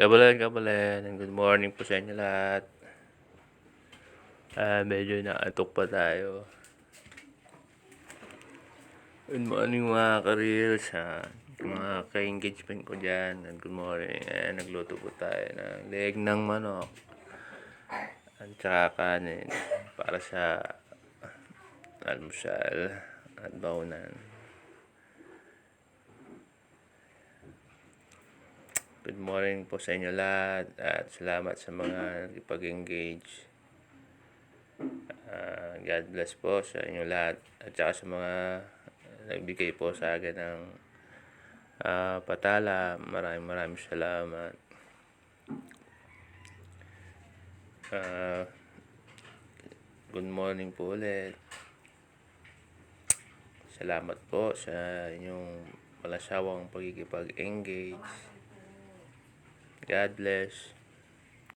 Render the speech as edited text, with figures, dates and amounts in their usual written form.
Kabalan, good morning po sa inyo lahat. Medyo naatok pa tayo. Good morning mga ka-reels, mga ka-engagement ko dyan. And good morning. Nagluto po tayo ng leeg ng manok at saka kanin para sa almusal at baunan. Good morning po sa inyo lahat at salamat sa mga nagpag-engage. God bless po sa inyo lahat at saka sa mga nagbigay po sa akin ng patala. Maraming salamat. Good morning po ulit. Salamat po sa inyong walang sawang pagkikipag-engage. God bless.